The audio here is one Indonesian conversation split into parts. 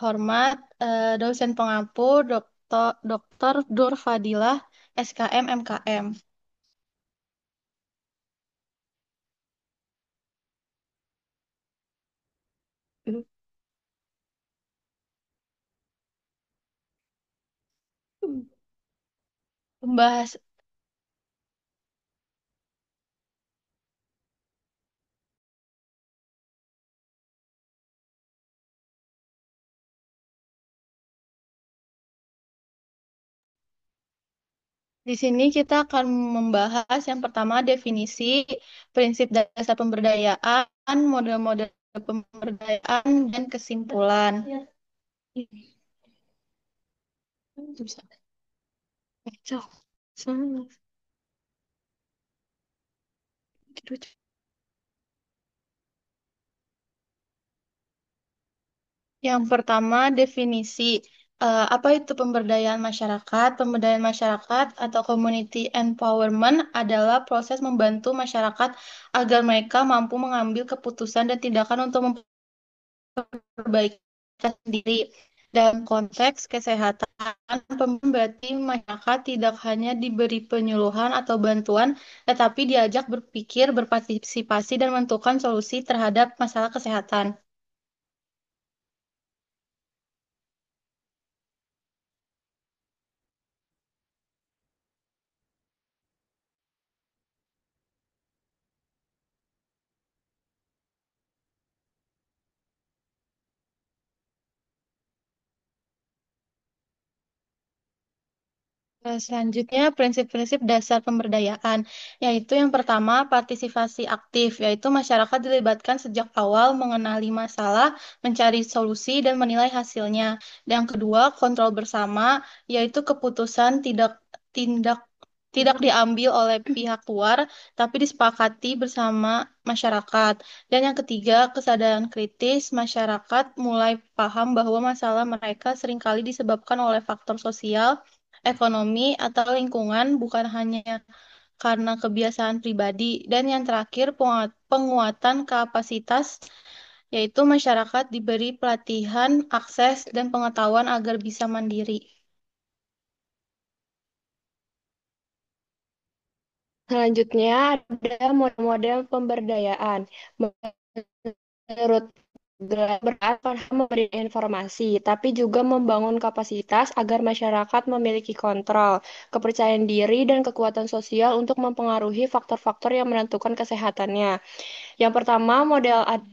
hormat dosen pengampu Dr. Dur Fadilah SKM MKM. Membahas di sini kita akan membahas yang pertama definisi, prinsip dasar pemberdayaan, model-model pemberdayaan, dan kesimpulan. Bisa. Yang pertama, definisi. Apa itu pemberdayaan masyarakat? Pemberdayaan masyarakat atau community empowerment adalah proses membantu masyarakat agar mereka mampu mengambil keputusan dan tindakan untuk memperbaiki diri sendiri. Dalam konteks kesehatan, berarti masyarakat tidak hanya diberi penyuluhan atau bantuan, tetapi diajak berpikir, berpartisipasi, dan menentukan solusi terhadap masalah kesehatan. Selanjutnya, prinsip-prinsip dasar pemberdayaan, yaitu yang pertama, partisipasi aktif, yaitu masyarakat dilibatkan sejak awal mengenali masalah, mencari solusi, dan menilai hasilnya. Yang kedua, kontrol bersama, yaitu keputusan tindak tidak diambil oleh pihak luar, tapi disepakati bersama masyarakat. Dan yang ketiga, kesadaran kritis, masyarakat mulai paham bahwa masalah mereka seringkali disebabkan oleh faktor sosial, ekonomi, atau lingkungan, bukan hanya karena kebiasaan pribadi. Dan yang terakhir, penguatan kapasitas, yaitu masyarakat diberi pelatihan, akses, dan pengetahuan agar bisa mandiri. Selanjutnya ada model-model pemberdayaan. Menurut berat memberi informasi, tapi juga membangun kapasitas agar masyarakat memiliki kontrol, kepercayaan diri, dan kekuatan sosial untuk mempengaruhi faktor-faktor yang menentukan kesehatannya. Yang pertama,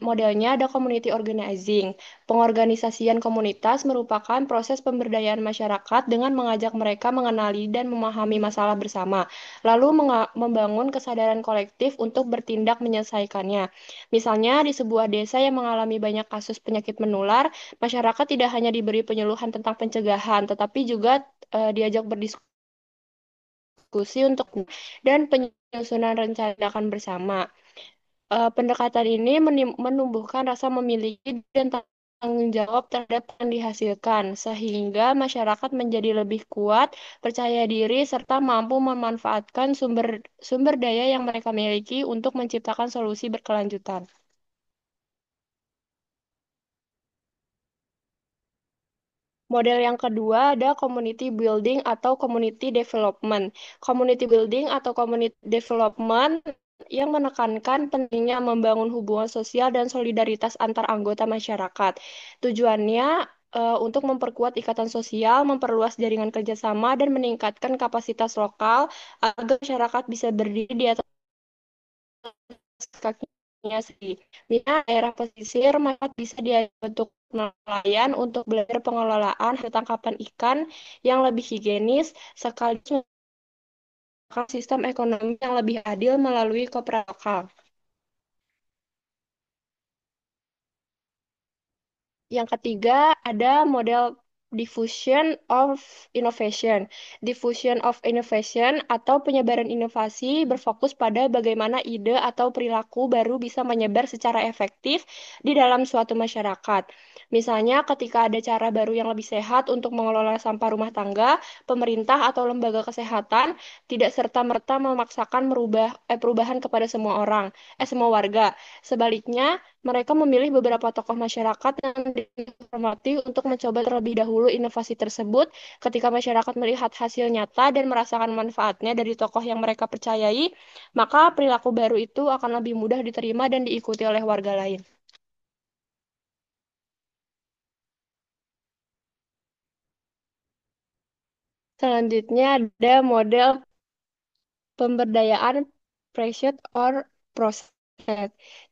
modelnya ada community organizing. Pengorganisasian komunitas merupakan proses pemberdayaan masyarakat dengan mengajak mereka mengenali dan memahami masalah bersama, lalu membangun kesadaran kolektif untuk bertindak menyelesaikannya. Misalnya, di sebuah desa yang mengalami banyak kasus penyakit menular, masyarakat tidak hanya diberi penyuluhan tentang pencegahan, tetapi juga diajak berdiskusi untuk dan penyusunan rencana tindakan bersama. Pendekatan ini menumbuhkan rasa memiliki dan tanggung jawab terhadap yang dihasilkan, sehingga masyarakat menjadi lebih kuat, percaya diri, serta mampu memanfaatkan sumber sumber daya yang mereka miliki untuk menciptakan solusi berkelanjutan. Model yang kedua ada community building atau community development. Community building atau community development yang menekankan pentingnya membangun hubungan sosial dan solidaritas antar anggota masyarakat. Tujuannya untuk memperkuat ikatan sosial, memperluas jaringan kerjasama, dan meningkatkan kapasitas lokal agar masyarakat bisa berdiri di atas kakinya sendiri. Misalnya daerah pesisir, maka bisa dibentuk nelayan untuk belajar pengelolaan hasil tangkapan ikan yang lebih higienis, sekaligus menciptakan sistem ekonomi yang lebih adil melalui kooperasi lokal. Yang ketiga, ada model diffusion of innovation. Diffusion of innovation atau penyebaran inovasi berfokus pada bagaimana ide atau perilaku baru bisa menyebar secara efektif di dalam suatu masyarakat. Misalnya, ketika ada cara baru yang lebih sehat untuk mengelola sampah rumah tangga, pemerintah atau lembaga kesehatan tidak serta-merta memaksakan perubahan kepada semua warga. Sebaliknya, Mereka memilih beberapa tokoh masyarakat yang dihormati untuk mencoba terlebih dahulu inovasi tersebut. Ketika masyarakat melihat hasil nyata dan merasakan manfaatnya dari tokoh yang mereka percayai, maka perilaku baru itu akan lebih mudah diterima dan diikuti oleh warga lain. Selanjutnya ada model pemberdayaan Pressured or Process.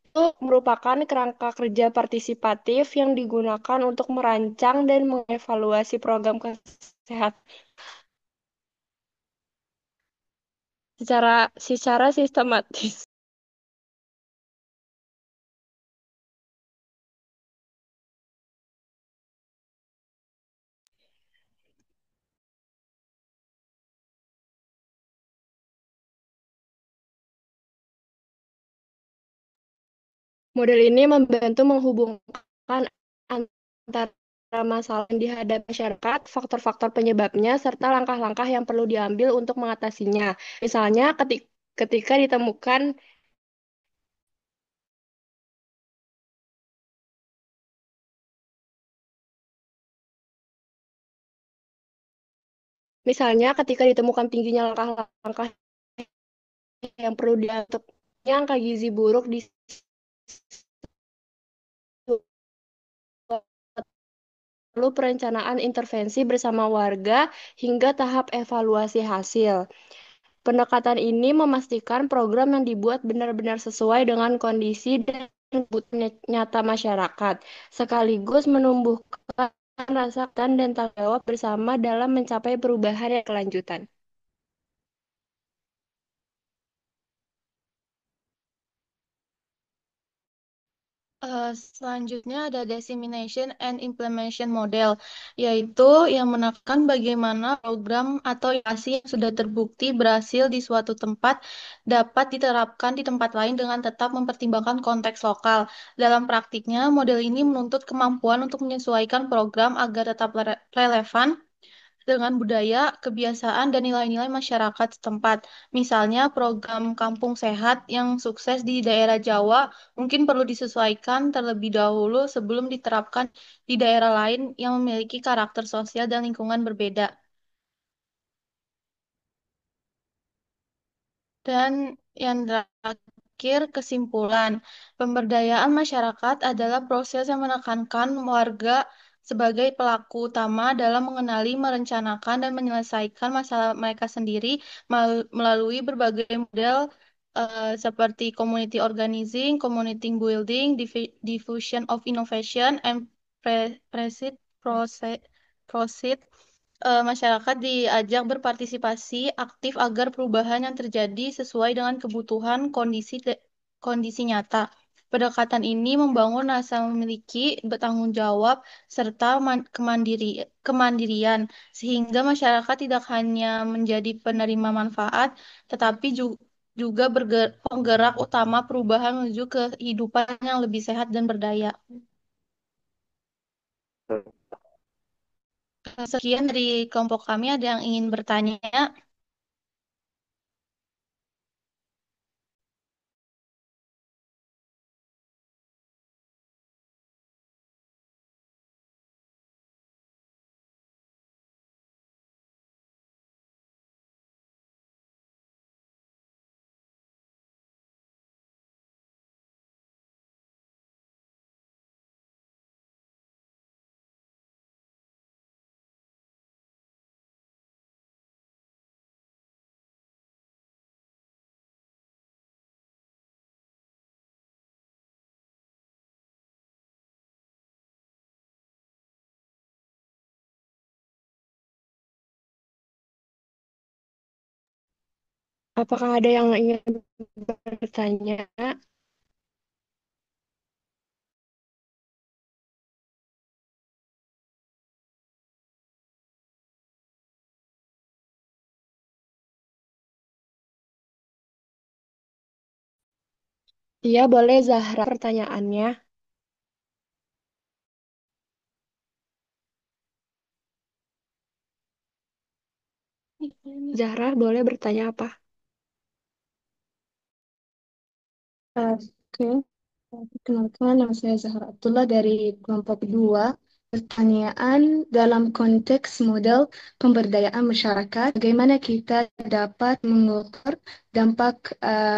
Itu merupakan kerangka kerja partisipatif yang digunakan untuk merancang dan mengevaluasi program kesehatan secara sistematis. Model ini membantu menghubungkan antara masalah yang dihadapi masyarakat, faktor-faktor penyebabnya, serta langkah-langkah yang perlu diambil untuk mengatasinya. Misalnya, ketika ditemukan Misalnya, ketika ditemukan tingginya langkah-langkah yang perlu diatur, angka gizi buruk di lalu perencanaan intervensi bersama warga hingga tahap evaluasi hasil. Pendekatan ini memastikan program yang dibuat benar-benar sesuai dengan kondisi dan kebutuhan nyata masyarakat, sekaligus menumbuhkan rasa dan tanggung jawab bersama dalam mencapai perubahan yang kelanjutan. Selanjutnya ada dissemination and implementation model, yaitu yang menekan bagaimana program atau inovasi yang sudah terbukti berhasil di suatu tempat dapat diterapkan di tempat lain dengan tetap mempertimbangkan konteks lokal. Dalam praktiknya, model ini menuntut kemampuan untuk menyesuaikan program agar tetap relevan dengan budaya, kebiasaan, dan nilai-nilai masyarakat setempat. Misalnya, program Kampung Sehat yang sukses di daerah Jawa mungkin perlu disesuaikan terlebih dahulu sebelum diterapkan di daerah lain yang memiliki karakter sosial dan lingkungan berbeda. Dan yang terakhir, kesimpulan. Pemberdayaan masyarakat adalah proses yang menekankan warga sebagai pelaku utama dalam mengenali, merencanakan, dan menyelesaikan masalah mereka sendiri melalui berbagai model seperti community organizing, community building, diffusion of innovation, and proceed, proceed masyarakat diajak berpartisipasi aktif agar perubahan yang terjadi sesuai dengan kebutuhan kondisi nyata. Pendekatan ini membangun rasa memiliki, bertanggung jawab, serta kemandirian, sehingga masyarakat tidak hanya menjadi penerima manfaat, tetapi juga penggerak utama perubahan menuju kehidupan yang lebih sehat dan berdaya. Sekian dari kelompok kami, ada yang ingin bertanya? Apakah ada yang ingin bertanya? Iya, boleh Zahra pertanyaannya. Zahra boleh bertanya apa? Oke. Perkenalkan, nama saya Zahra Abdullah dari kelompok 2. Pertanyaan dalam konteks model pemberdayaan masyarakat, bagaimana kita dapat mengukur dampak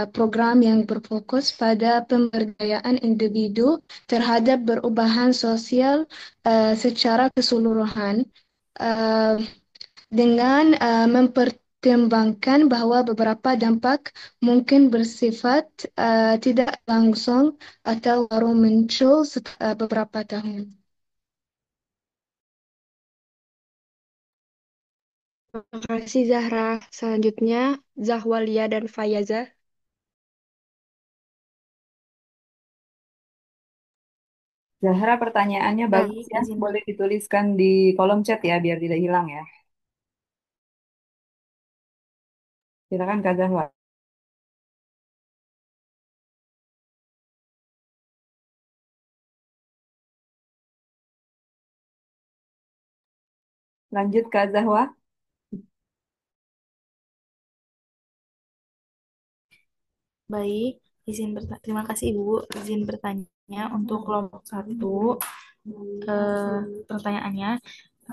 program yang berfokus pada pemberdayaan individu terhadap perubahan sosial secara keseluruhan. Uh, dengan mempertimbangkan bahwa beberapa dampak mungkin bersifat tidak langsung atau baru muncul setelah beberapa tahun. Terima kasih Zahra. Selanjutnya Zahwalia dan Fayaza. Zahra, pertanyaannya bagus Baik, ya. izin Boleh dituliskan di kolom chat ya, biar tidak hilang ya. Silakan Kak Zahra. Lanjut Kak Zahra. baik, terima kasih Ibu. Izin bertanya untuk kelompok satu. Pertanyaannya,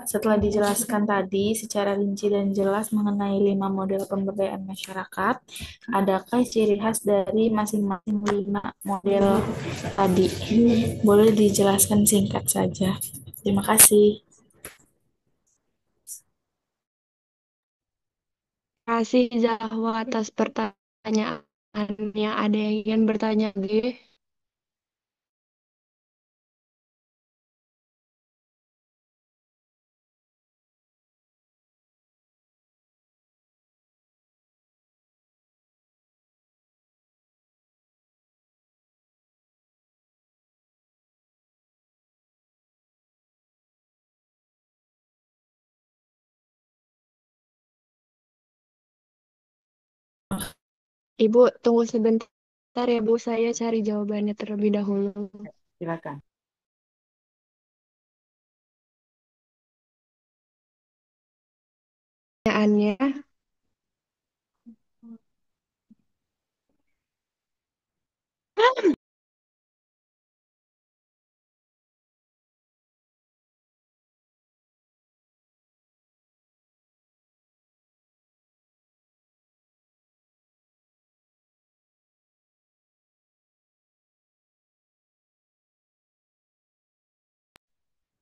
setelah dijelaskan tadi secara rinci dan jelas mengenai 5 model pemberdayaan masyarakat, adakah ciri khas dari masing-masing 5 model tadi? Boleh dijelaskan singkat saja. Terima kasih. Terima kasih Zahwa atas pertanyaannya. Ada yang ingin bertanya lagi? Ibu, tunggu sebentar ya Bu, saya cari jawabannya terlebih dahulu. Silakan. Pertanyaannya,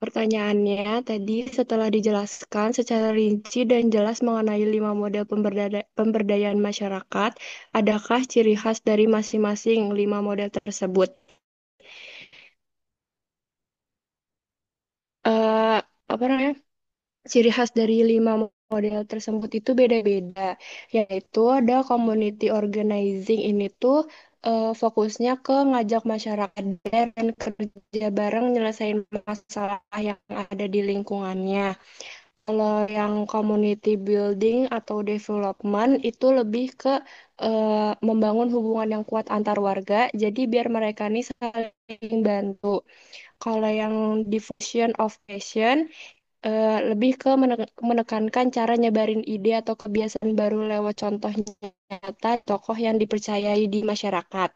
pertanyaannya tadi setelah dijelaskan secara rinci dan jelas mengenai 5 model pemberdayaan masyarakat, adakah ciri khas dari masing-masing 5 model tersebut? Eh, apa namanya? Ciri khas dari 5 model tersebut itu beda-beda, yaitu ada community organizing ini tuh fokusnya ke ngajak masyarakat dan kerja bareng nyelesain masalah yang ada di lingkungannya. Kalau yang community building atau development itu lebih ke membangun hubungan yang kuat antar warga, jadi biar mereka nih saling bantu. Kalau yang diffusion of passion lebih ke menekankan cara nyebarin ide atau kebiasaan baru lewat contoh nyata tokoh yang dipercayai di masyarakat.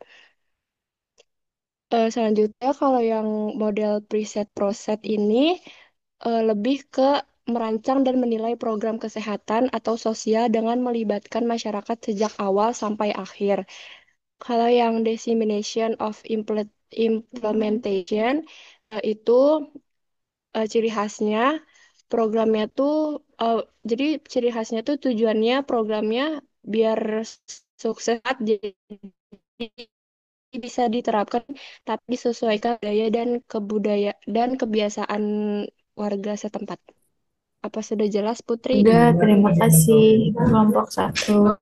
Selanjutnya, kalau yang model preset proset ini lebih ke merancang dan menilai program kesehatan atau sosial dengan melibatkan masyarakat sejak awal sampai akhir. Kalau yang dissemination of implementation itu ciri khasnya programnya tuh eh, jadi ciri khasnya tuh tujuannya programnya biar sukses jadi bisa diterapkan tapi disesuaikan budaya dan kebudaya dan kebiasaan warga setempat. Apa sudah jelas, Putri? Sudah, terima kasih kelompok satu.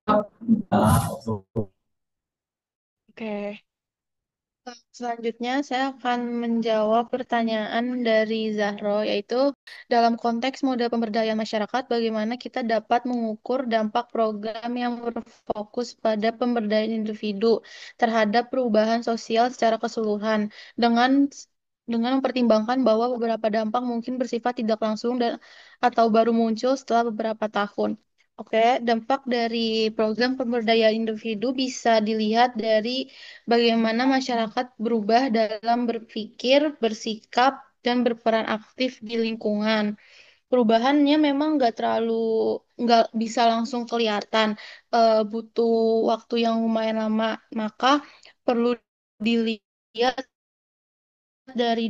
Oke. Selanjutnya, saya akan menjawab pertanyaan dari Zahro, yaitu dalam konteks model pemberdayaan masyarakat, bagaimana kita dapat mengukur dampak program yang berfokus pada pemberdayaan individu terhadap perubahan sosial secara keseluruhan, dengan dengan mempertimbangkan bahwa beberapa dampak mungkin bersifat tidak langsung dan atau baru muncul setelah beberapa tahun. Oke, dampak dari program pemberdayaan individu bisa dilihat dari bagaimana masyarakat berubah dalam berpikir, bersikap, dan berperan aktif di lingkungan. Perubahannya memang nggak bisa langsung kelihatan, butuh waktu yang lumayan lama, maka perlu dilihat dari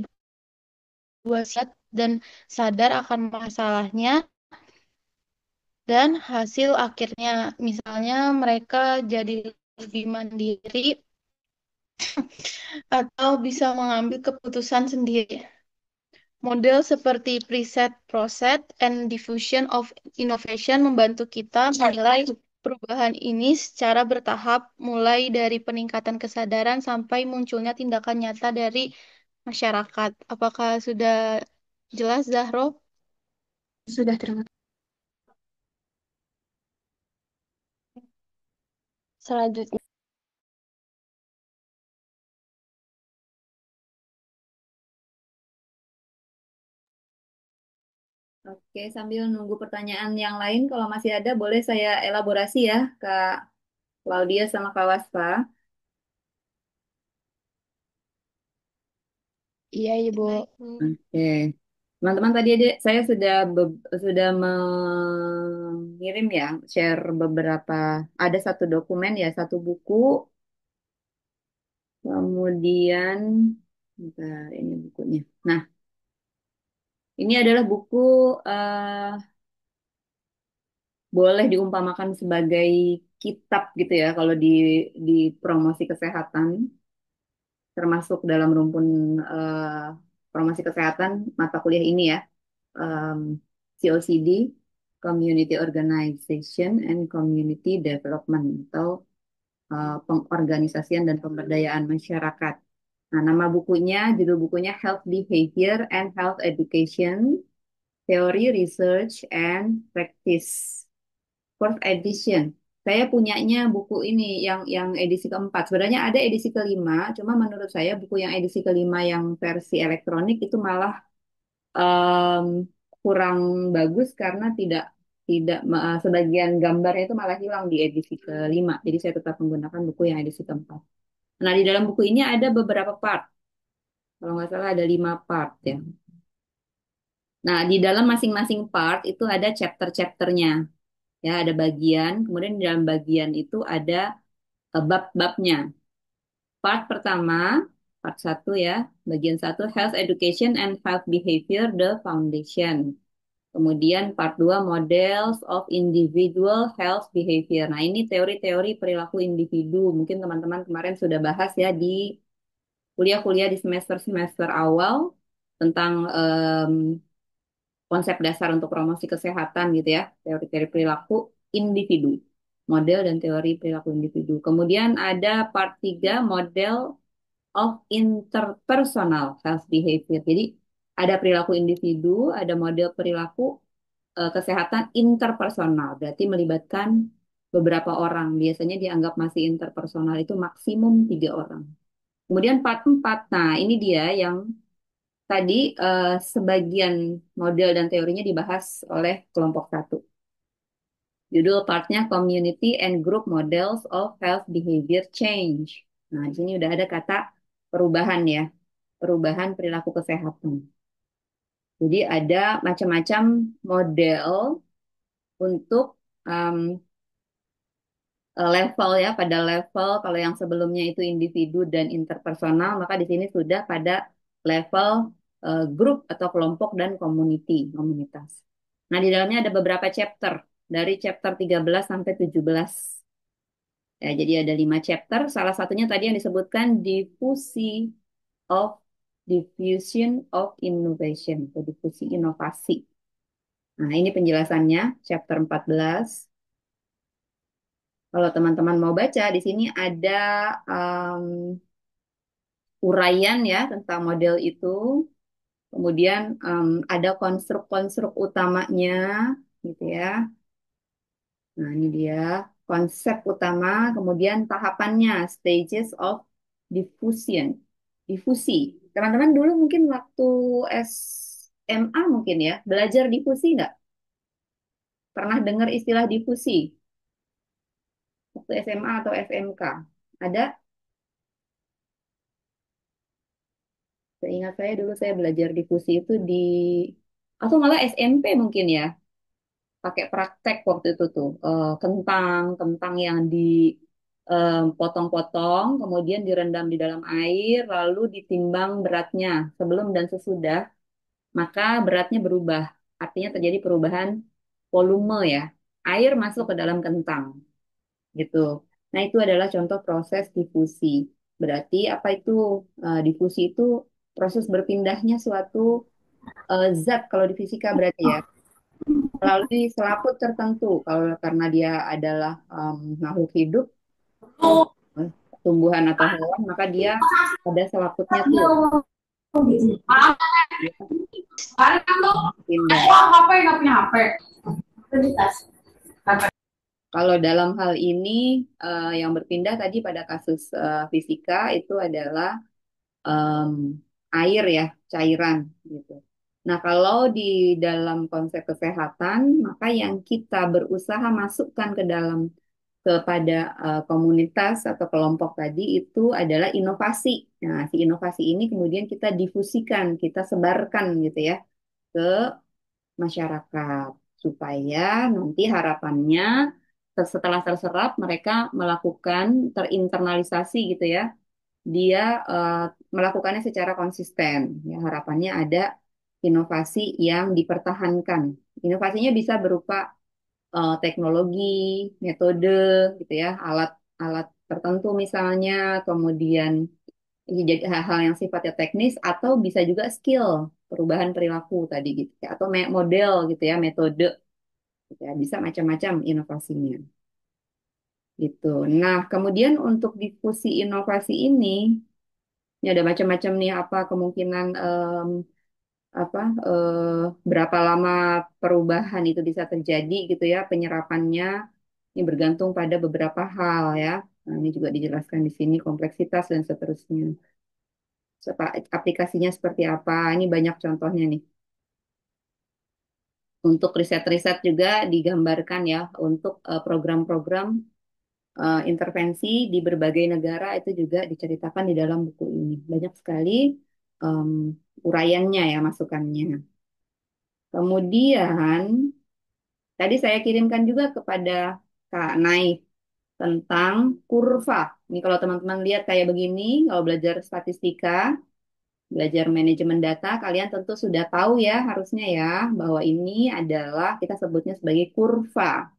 dua sisi dan sadar akan masalahnya dan hasil akhirnya. Misalnya mereka jadi lebih mandiri atau bisa mengambil keputusan sendiri. Model seperti preset, process, and diffusion of innovation membantu kita menilai perubahan ini secara bertahap, mulai dari peningkatan kesadaran sampai munculnya tindakan nyata dari masyarakat. Apakah sudah jelas, Zahro? Sudah, terima kasih. Selanjutnya, Oke, sambil nunggu pertanyaan yang lain, kalau masih ada boleh saya elaborasi ya, Kak Claudia sama Kak Waspa. iya Ibu. Oke, teman-teman tadi saya sudah mengirim ya, share beberapa, ada satu dokumen ya, satu buku, kemudian, bentar, ini bukunya. Nah, ini adalah buku eh, boleh diumpamakan sebagai kitab gitu ya, kalau di promosi kesehatan, termasuk dalam rumpun promosi kesehatan mata kuliah ini ya. em, COCD, Community Organization and Community Development atau pengorganisasian dan pemberdayaan masyarakat. Nah, nama bukunya, judul bukunya Health Behavior and Health Education, Theory, Research, and Practice. Fourth edition. Saya punyanya buku ini yang edisi keempat. Sebenarnya ada edisi kelima, cuma menurut saya buku yang edisi kelima yang versi elektronik itu malah em, kurang bagus karena tidak tidak sebagian gambarnya itu malah hilang di edisi kelima. Jadi saya tetap menggunakan buku yang edisi keempat. Nah, di dalam buku ini ada beberapa part. Kalau nggak salah ada 5 part ya. Nah, di dalam masing-masing part itu ada chapter-chapternya. Ya, ada bagian. Kemudian di dalam bagian itu ada bab-babnya. Part pertama, part 1 ya. Bagian 1, Health Education and Health Behavior, the Foundation. Kemudian part 2 Models of Individual Health Behavior. Nah, ini teori-teori perilaku individu. Mungkin teman-teman kemarin sudah bahas ya di kuliah-kuliah di semester-semester awal tentang konsep dasar untuk promosi kesehatan gitu ya. Teori-teori perilaku individu. Model dan teori perilaku individu. Kemudian ada part 3 Model of Interpersonal Health Behavior. Jadi ada perilaku individu, ada model perilaku kesehatan interpersonal, berarti melibatkan beberapa orang. Biasanya dianggap masih interpersonal itu maksimum 3 orang. Kemudian part 4, nah ini dia yang tadi sebagian model dan teorinya dibahas oleh kelompok 1. Judul partnya Community and Group Models of Health Behavior Change. Nah, di sini udah ada kata perubahan ya, perubahan perilaku kesehatan. Jadi ada macam-macam model untuk um, level ya, pada level kalau yang sebelumnya itu individu dan interpersonal, maka di sini sudah pada level grup atau kelompok dan komunitas. Nah, di dalamnya ada beberapa chapter dari chapter 13 sampai 17. Ya, jadi ada 5 chapter. Salah satunya tadi yang disebutkan of diffusion of innovation atau difusi inovasi. Nah, ini penjelasannya chapter 14. Kalau teman-teman mau baca, di sini ada um, uraian ya tentang model itu. Kemudian ada konstruk-konstruk utamanya, gitu ya. Nah, ini dia konsep utama, kemudian tahapannya, stages of diffusion, difusi. Teman-teman dulu mungkin waktu SMA mungkin ya, belajar difusi nggak? Pernah dengar istilah difusi waktu SMA atau SMK? Ada? Seingat saya dulu saya belajar difusi itu di atau malah SMP mungkin ya, pakai praktek waktu itu tuh kentang kentang yang dipotong-potong kemudian direndam di dalam air lalu ditimbang beratnya sebelum dan sesudah maka beratnya berubah artinya terjadi perubahan volume ya air masuk ke dalam kentang gitu. Nah itu adalah contoh proses difusi. Berarti apa itu difusi itu proses berpindahnya suatu zat kalau di fisika berarti ya melalui selaput tertentu. Kalau karena dia adalah makhluk hidup, eh, tumbuhan atau hewan, maka dia ada selaputnya tuh. Dia pindah. Kalau dalam hal ini yang berpindah tadi pada kasus fisika itu adalah em, air ya, cairan gitu. Nah, kalau di dalam konsep kesehatan, maka yang kita berusaha masukkan ke dalam kepada komunitas atau kelompok tadi itu adalah inovasi. Nah, si inovasi ini kemudian kita difusikan, kita sebarkan gitu ya ke masyarakat supaya nanti harapannya setelah terserap mereka melakukan terinternalisasi gitu ya dia melakukannya secara konsisten. Ya, harapannya ada inovasi yang dipertahankan. Inovasinya bisa berupa teknologi, metode, gitu ya, alat-alat tertentu misalnya, kemudian jadi hal-hal yang sifatnya teknis atau bisa juga skill, perubahan perilaku tadi gitu ya, atau model gitu ya, metode, gitu ya, bisa macam-macam inovasinya. Gitu. Nah, kemudian untuk difusi inovasi ini ada macam-macam nih apa kemungkinan apa berapa lama perubahan itu bisa terjadi gitu ya penyerapannya ini bergantung pada beberapa hal ya. Nah, ini juga dijelaskan di sini kompleksitas dan seterusnya. Aplikasinya seperti apa? Ini banyak contohnya nih. Untuk riset-riset juga digambarkan ya untuk program-program intervensi di berbagai negara itu juga diceritakan di dalam buku ini. Banyak sekali em, uraiannya ya, masukannya. Kemudian, tadi saya kirimkan juga kepada Kak Nai tentang kurva. Ini kalau teman-teman lihat kayak begini, kalau belajar statistika, belajar manajemen data, kalian tentu sudah tahu ya harusnya ya, bahwa ini adalah kita sebutnya sebagai kurva.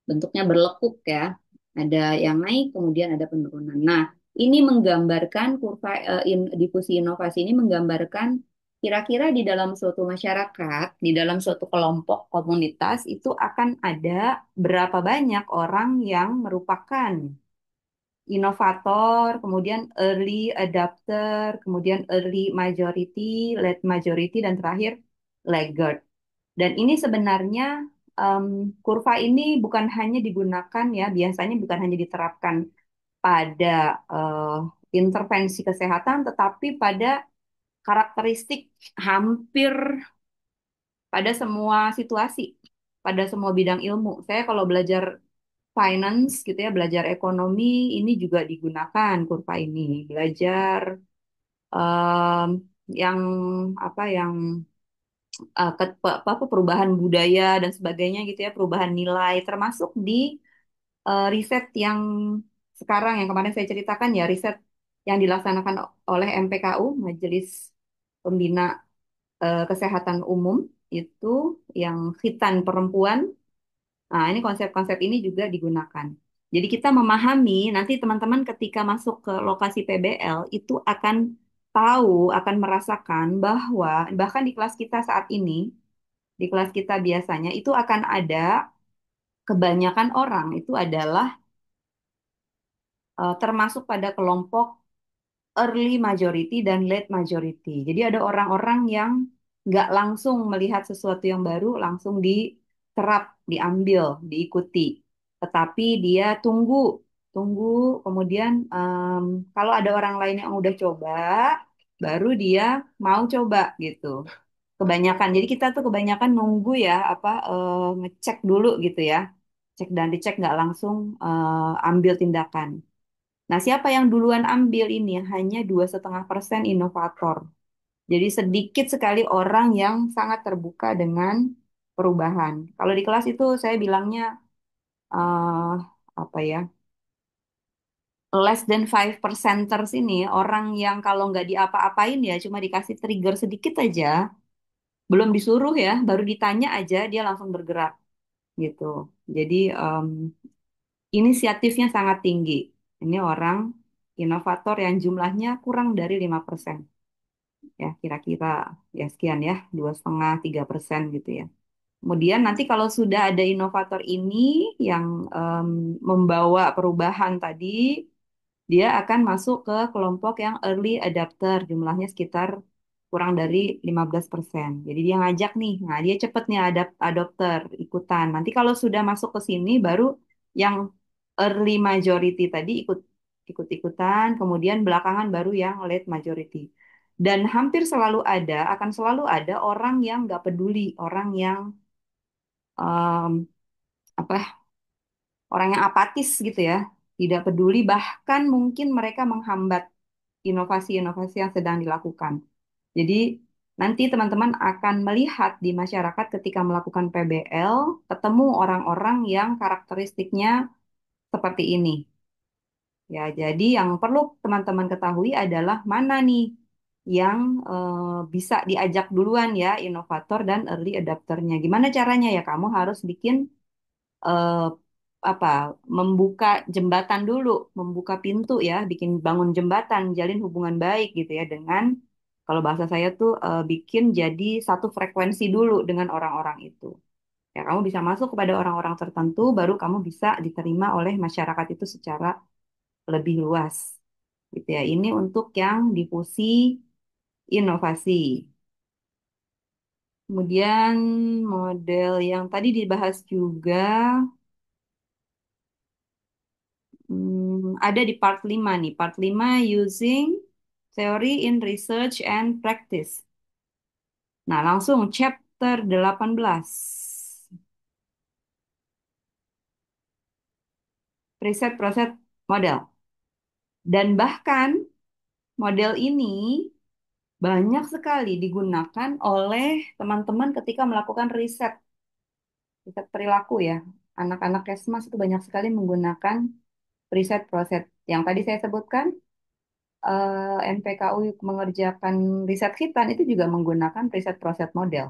Bentuknya berlekuk ya. Ada yang naik, kemudian ada penurunan. Nah, ini menggambarkan kurva difusi inovasi ini menggambarkan kira-kira di dalam suatu masyarakat, di dalam suatu kelompok komunitas itu akan ada berapa banyak orang yang merupakan inovator, kemudian early adapter, kemudian early majority, late majority, dan terakhir laggard. Dan ini sebenarnya em, kurva ini bukan hanya digunakan ya, biasanya bukan hanya diterapkan pada intervensi kesehatan, tetapi pada karakteristik hampir pada semua situasi, pada semua bidang ilmu. Saya kalau belajar finance gitu ya, belajar ekonomi, ini juga digunakan kurva ini. Belajar em, yang apa yang apa perubahan budaya dan sebagainya gitu ya, perubahan nilai termasuk di riset yang sekarang yang kemarin saya ceritakan ya, riset yang dilaksanakan oleh MPKU, Majelis Pembina Kesehatan Umum itu yang khitan perempuan. Nah, ini konsep-konsep ini juga digunakan. Jadi kita memahami nanti teman-teman ketika masuk ke lokasi PBL itu akan tahu, akan merasakan bahwa bahkan di kelas kita saat ini di kelas kita biasanya itu akan ada kebanyakan orang itu adalah termasuk pada kelompok early majority dan late majority. Jadi ada orang-orang yang nggak langsung melihat sesuatu yang baru, langsung diterap, diambil, diikuti. Tetapi dia tunggu, tunggu, kemudian kalau ada orang lain yang udah coba, baru dia mau coba gitu. kebanyakan. Jadi kita tuh kebanyakan nunggu ya apa ngecek dulu gitu ya. Cek dan dicek nggak langsung ambil tindakan. Nah, siapa yang duluan ambil ini? Hanya 2,5% inovator. Jadi sedikit sekali orang yang sangat terbuka dengan perubahan. Kalau di kelas itu saya bilangnya eh apa ya? Less than 5%ers ini orang yang kalau nggak diapa-apain ya cuma dikasih trigger sedikit aja, belum disuruh ya, baru ditanya aja dia langsung bergerak gitu. Jadi inisiatifnya sangat tinggi. Ini orang inovator yang jumlahnya kurang dari 5%. Ya kira-kira ya sekian ya 2,5-3% gitu ya. Kemudian nanti kalau sudah ada inovator ini yang membawa perubahan tadi, dia akan masuk ke kelompok yang early adapter, jumlahnya sekitar kurang dari 15%. Jadi dia ngajak nih, nah dia cepet nih adopter, ikutan. Nanti kalau sudah masuk ke sini, baru yang early majority tadi ikut-ikutan, kemudian belakangan baru yang late majority. Dan hampir selalu ada, akan selalu ada orang yang nggak peduli, orang yang em, apa orang yang apatis gitu ya, tidak peduli, bahkan mungkin mereka menghambat inovasi-inovasi yang sedang dilakukan. Jadi nanti teman-teman akan melihat di masyarakat ketika melakukan PBL, ketemu orang-orang yang karakteristiknya seperti ini. Ya, jadi yang perlu teman-teman ketahui adalah mana nih yang bisa diajak duluan ya, inovator dan early adapternya. Gimana caranya ya? Kamu harus bikin eh, apa membuka jembatan dulu, membuka pintu ya, bikin bangun jembatan, jalin hubungan baik gitu ya dengan kalau bahasa saya tuh bikin jadi satu frekuensi dulu dengan orang-orang itu. Ya, kamu bisa masuk kepada orang-orang tertentu, baru kamu bisa diterima oleh masyarakat itu secara lebih luas. Gitu ya. Ini untuk yang difusi inovasi. Kemudian model yang tadi dibahas juga ada di part 5 nih. Part 5 using theory in research and practice. Nah, langsung chapter 18. Preset proses model. Dan bahkan model ini banyak sekali digunakan oleh teman-teman ketika melakukan riset perilaku ya. Anak-anak Kesmas itu banyak sekali menggunakan preset proses yang tadi saya sebutkan. NPKU mengerjakan riset hitan itu juga menggunakan preset proses model.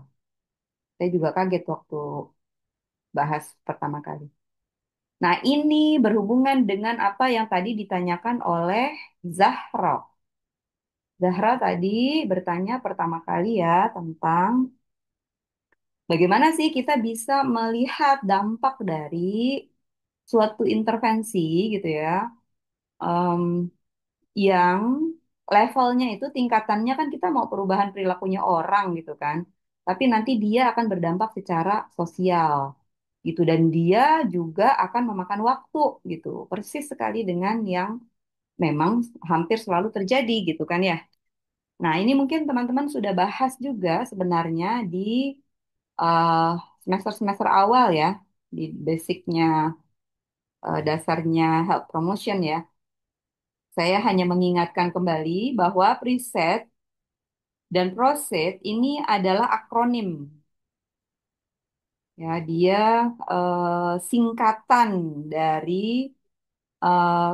Saya juga kaget waktu bahas pertama kali. Nah, ini berhubungan dengan apa yang tadi ditanyakan oleh Zahra. Zahra tadi bertanya pertama kali ya tentang bagaimana sih kita bisa melihat dampak dari suatu intervensi gitu ya. Em, yang levelnya itu tingkatannya kan kita mau perubahan perilakunya orang gitu kan. Tapi nanti dia akan berdampak secara sosial gitu dan dia juga akan memakan waktu gitu. Persis sekali dengan yang memang hampir selalu terjadi gitu kan ya. Nah, ini mungkin teman-teman sudah bahas juga sebenarnya di eh, semester-semester awal ya, di basicnya dasarnya health promotion ya. Saya hanya mengingatkan kembali bahwa preset dan PROSET ini adalah akronim. Ya, dia singkatan dari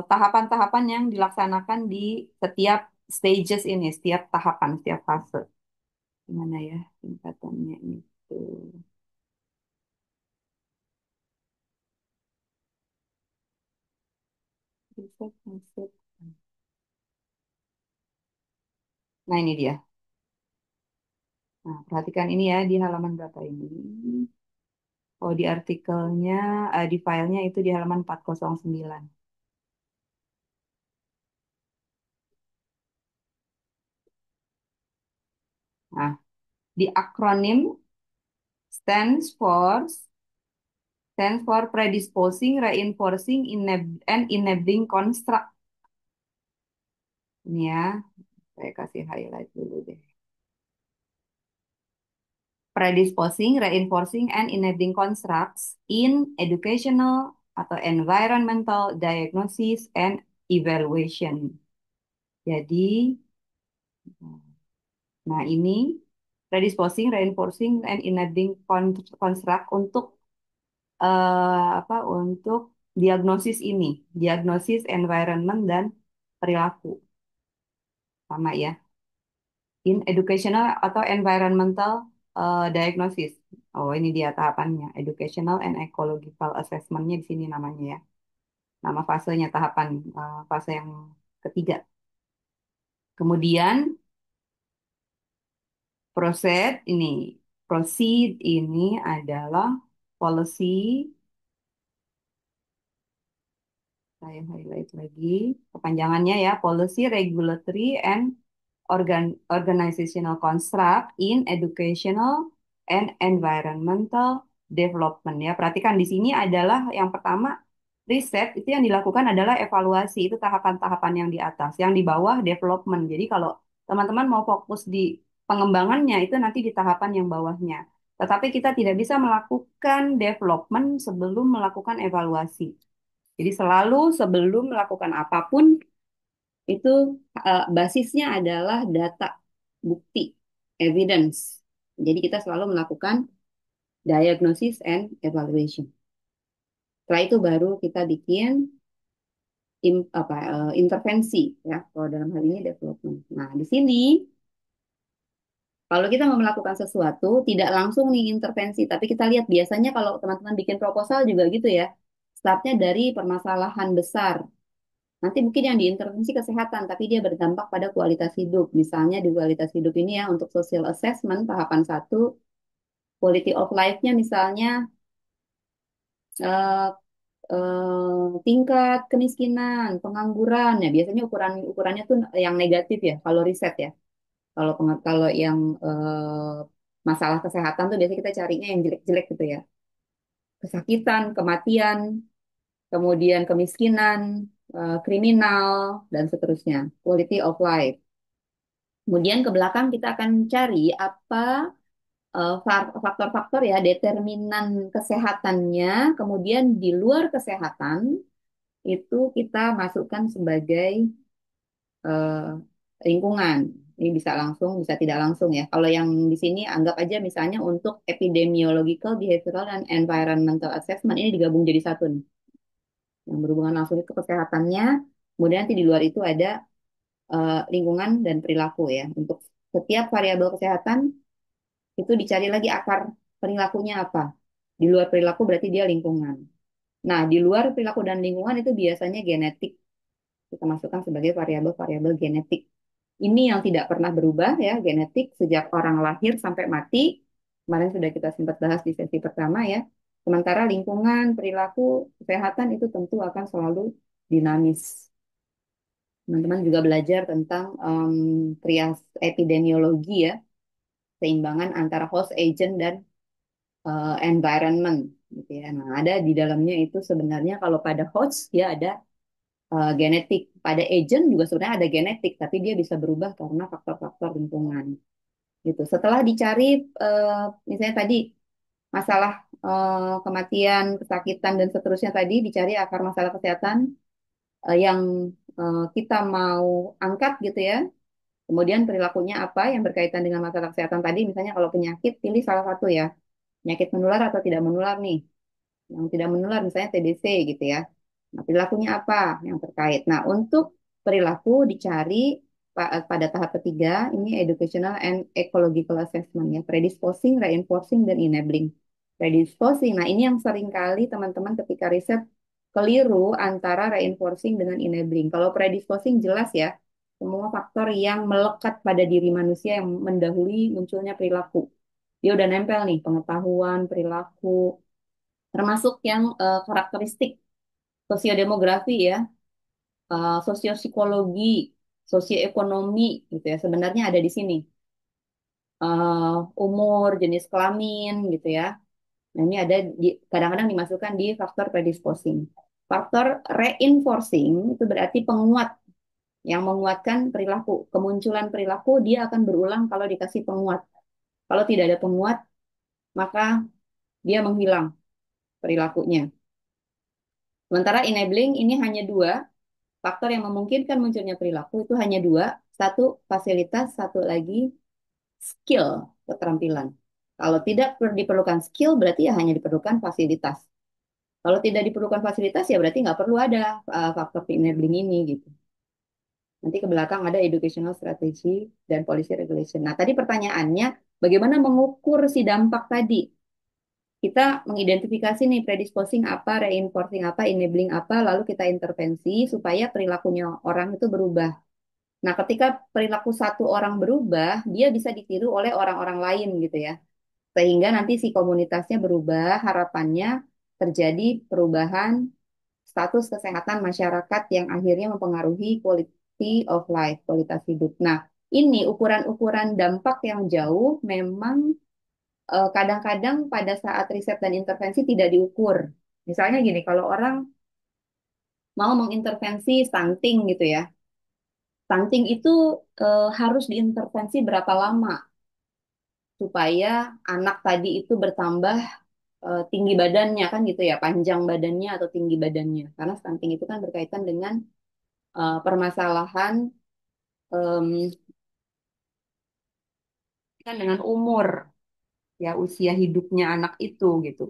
tahapan-tahapan yang dilaksanakan di setiap stages ini, setiap tahapan, setiap fase. Gimana ya singkatannya itu? Preset, PROSET. Nah, ini dia. Nah, perhatikan ini ya di halaman berapa ini. Oh, di artikelnya, di filenya itu di halaman 409. Nah, di akronim stands for predisposing, reinforcing, and enabling construct. Ini ya, saya kasih highlight dulu deh. predisposing, reinforcing, and enabling constructs in educational atau environmental diagnosis and evaluation. Jadi, nah ini predisposing, reinforcing, and enabling construct untuk apa? Untuk diagnosis ini, diagnosis environment dan perilaku, sama ya. In educational atau environmental diagnosis. Oh, ini dia tahapannya. Educational and ecological assessment-nya di sini namanya ya. Nama fasenya, tahapan fase yang ketiga. Kemudian proceed ini adalah policy. Saya highlight lagi kepanjangannya ya, policy, regulatory, and organizational construct in educational and environmental development ya. Perhatikan di sini adalah yang pertama riset itu yang dilakukan adalah evaluasi, itu tahapan-tahapan yang di atas, yang di bawah development. Jadi kalau teman-teman mau fokus di pengembangannya itu nanti di tahapan yang bawahnya. Tetapi kita tidak bisa melakukan development sebelum melakukan evaluasi. Jadi selalu sebelum melakukan apapun itu basisnya adalah data, bukti, evidence. Jadi kita selalu melakukan diagnosis and evaluation. Setelah itu baru kita bikin intervensi ya. Kalau dalam hal ini development. Nah, di sini kalau kita mau melakukan sesuatu tidak langsung nih intervensi, tapi kita lihat biasanya kalau teman-teman bikin proposal juga gitu ya. Startnya dari permasalahan besar. Nanti mungkin yang diintervensi kesehatan, tapi dia berdampak pada kualitas hidup. Misalnya di kualitas hidup ini ya untuk social assessment tahapan satu, quality of life-nya misalnya eh, tingkat kemiskinan, pengangguran, ya biasanya ukurannya tuh yang negatif ya, kalau riset ya. Kalau yang masalah kesehatan tuh biasanya kita carinya yang jelek-jelek gitu ya. Kesakitan, kematian, kemudian kemiskinan, kriminal, dan seterusnya. Quality of life. Kemudian ke belakang kita akan cari apa faktor-faktor ya, determinan kesehatannya. Kemudian di luar kesehatan itu kita masukkan sebagai eh, lingkungan. Ini bisa langsung, bisa tidak langsung ya. Kalau yang di sini anggap aja misalnya untuk epidemiological, behavioral, dan environmental assessment ini digabung jadi satu nih. Yang berhubungan langsung itu kesehatannya. Kemudian nanti di luar itu ada lingkungan dan perilaku ya. Untuk setiap variabel kesehatan itu dicari lagi akar perilakunya apa. Di luar perilaku berarti dia lingkungan. Nah, di luar perilaku dan lingkungan itu biasanya genetik. Kita masukkan sebagai variabel-variabel genetik. Ini yang tidak pernah berubah ya, genetik sejak orang lahir sampai mati. Kemarin sudah kita sempat bahas di sesi pertama ya. Sementara lingkungan, perilaku, kesehatan itu tentu akan selalu dinamis. Teman-teman juga belajar tentang trias epidemiologi ya, keseimbangan antara host agent dan environment gitu ya. Nah, ada di dalamnya itu sebenarnya kalau pada host dia ada genetik, pada agent juga sebenarnya ada genetik, tapi dia bisa berubah karena faktor-faktor lingkungan gitu. Setelah dicari misalnya tadi masalah kematian, kesakitan dan seterusnya tadi dicari akar masalah kesehatan yang kita mau angkat gitu ya. Kemudian perilakunya apa yang berkaitan dengan masalah kesehatan tadi, misalnya kalau penyakit pilih salah satu ya. Penyakit menular atau tidak menular nih. Yang tidak menular misalnya TBC gitu ya. Nah, perilakunya apa yang terkait. Nah, untuk perilaku dicari pada tahap ketiga, ini educational and ecological assessment ya. Predisposing, reinforcing, dan enabling. Predisposing, nah ini yang sering kali teman-teman ketika riset keliru antara reinforcing dengan enabling. Kalau predisposing jelas ya, semua faktor yang melekat pada diri manusia yang mendahului munculnya perilaku. Dia udah nempel nih, pengetahuan, perilaku, termasuk yang karakteristik sosiodemografi ya, sosiopsikologi, sosioekonomi gitu ya. Sebenarnya ada di sini. Umur, jenis kelamin gitu ya. Nah, ini ada kadang-kadang dimasukkan di faktor predisposing. Faktor reinforcing itu berarti penguat yang menguatkan perilaku. Kemunculan perilaku dia akan berulang kalau dikasih penguat. Kalau tidak ada penguat, maka dia menghilang perilakunya. Sementara enabling ini hanya dua, faktor yang memungkinkan munculnya perilaku itu hanya dua, satu fasilitas, satu lagi skill, keterampilan. Kalau tidak diperlukan skill, berarti ya hanya diperlukan fasilitas. Kalau tidak diperlukan fasilitas, ya berarti nggak perlu ada faktor enabling ini gitu. Nanti ke belakang ada educational strategy dan policy regulation. Nah, tadi pertanyaannya, bagaimana mengukur si dampak tadi? Kita mengidentifikasi nih predisposing apa, reinforcing apa, enabling apa, lalu kita intervensi supaya perilakunya orang itu berubah. Nah, ketika perilaku satu orang berubah, dia bisa ditiru oleh orang-orang lain gitu ya. Sehingga nanti si komunitasnya berubah, harapannya terjadi perubahan status kesehatan masyarakat yang akhirnya mempengaruhi quality of life, kualitas hidup. Nah, ini ukuran-ukuran dampak yang jauh memang kadang-kadang pada saat riset dan intervensi tidak diukur. Misalnya gini, kalau orang mau mengintervensi stunting gitu ya, stunting itu harus diintervensi berapa lama supaya anak tadi itu bertambah tinggi badannya kan gitu ya, panjang badannya atau tinggi badannya. Karena stunting itu kan berkaitan dengan permasalahan em, kan dengan umur ya usia hidupnya anak itu gitu.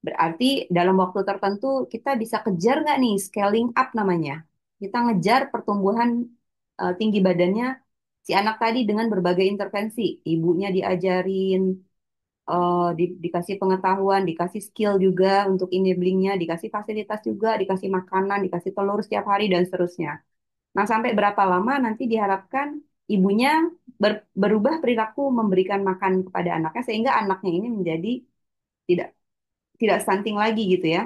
Berarti dalam waktu tertentu kita bisa kejar nggak nih scaling up namanya. Kita ngejar pertumbuhan tinggi badannya si anak tadi dengan berbagai intervensi. Ibunya diajarin, dikasih pengetahuan, dikasih skill juga untuk enablingnya, dikasih fasilitas juga, dikasih makanan, dikasih telur setiap hari dan seterusnya. Nah, sampai berapa lama nanti diharapkan ibunya berubah perilaku memberikan makan kepada anaknya sehingga anaknya ini menjadi tidak tidak stunting lagi gitu ya.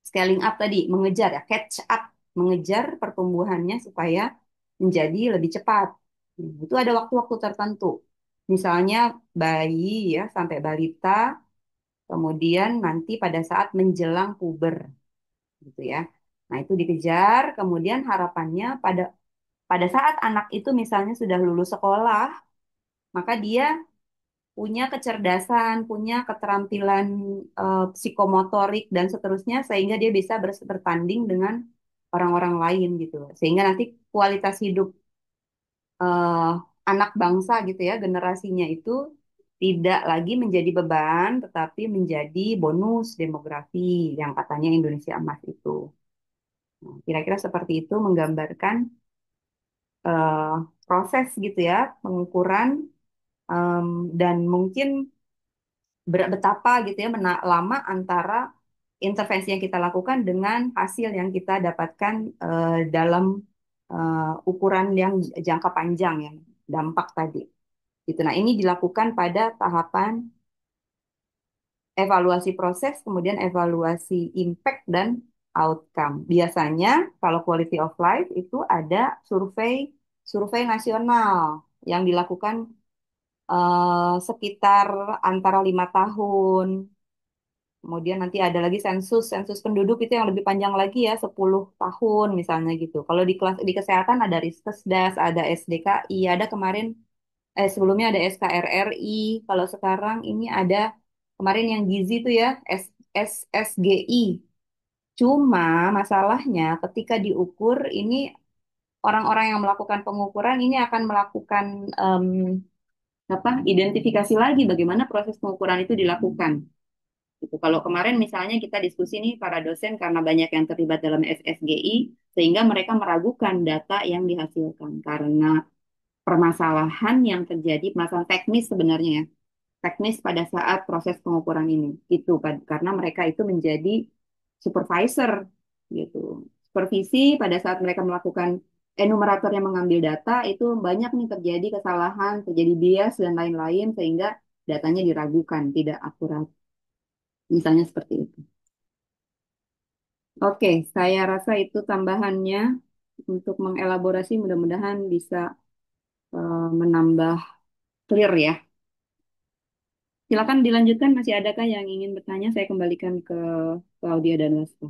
Scaling up tadi, mengejar ya, catch up, mengejar pertumbuhannya supaya menjadi lebih cepat. Itu ada waktu-waktu tertentu. Misalnya bayi ya sampai balita, kemudian nanti pada saat menjelang puber gitu ya. Nah, itu dikejar, kemudian harapannya pada saat anak itu misalnya sudah lulus sekolah, maka dia punya kecerdasan, punya keterampilan psikomotorik dan seterusnya sehingga dia bisa bertanding dengan orang-orang lain gitu. Sehingga nanti kualitas hidup eh, anak bangsa gitu ya, generasinya itu tidak lagi menjadi beban tetapi menjadi bonus demografi yang katanya Indonesia Emas itu. Nah, kira-kira seperti itu menggambarkan eh, proses gitu ya, pengukuran em, dan mungkin betapa gitu ya lama antara intervensi yang kita lakukan dengan hasil yang kita dapatkan dalam ukuran yang jangka panjang yang dampak tadi. Gitu. Nah, ini dilakukan pada tahapan evaluasi proses, kemudian evaluasi impact dan outcome. Biasanya kalau quality of life itu ada survei survei nasional yang dilakukan sekitar antara 5 tahun. Kemudian nanti ada lagi sensus penduduk itu yang lebih panjang lagi ya, 10 tahun misalnya gitu. Kalau di kelas di kesehatan ada Riskesdas, ada SDKI, ada kemarin sebelumnya ada SKRRI. Kalau sekarang ini ada kemarin yang gizi itu ya, SSGI. Cuma masalahnya ketika diukur ini orang-orang yang melakukan pengukuran ini akan melakukan identifikasi lagi bagaimana proses pengukuran itu dilakukan. Gitu. Kalau kemarin misalnya kita diskusi nih para dosen karena banyak yang terlibat dalam SSGI, sehingga mereka meragukan data yang dihasilkan karena permasalahan yang terjadi, masalah teknis sebenarnya ya, teknis pada saat proses pengukuran ini. Itu karena mereka itu menjadi supervisor gitu. Supervisi pada saat mereka melakukan enumerator yang mengambil data itu banyak nih terjadi kesalahan, terjadi bias dan lain-lain sehingga datanya diragukan, tidak akurat. Misalnya seperti itu. Oke, saya rasa itu tambahannya untuk mengelaborasi mudah-mudahan bisa menambah clear ya. Silakan dilanjutkan, masih adakah yang ingin bertanya? Saya kembalikan ke Claudia dan Lasta.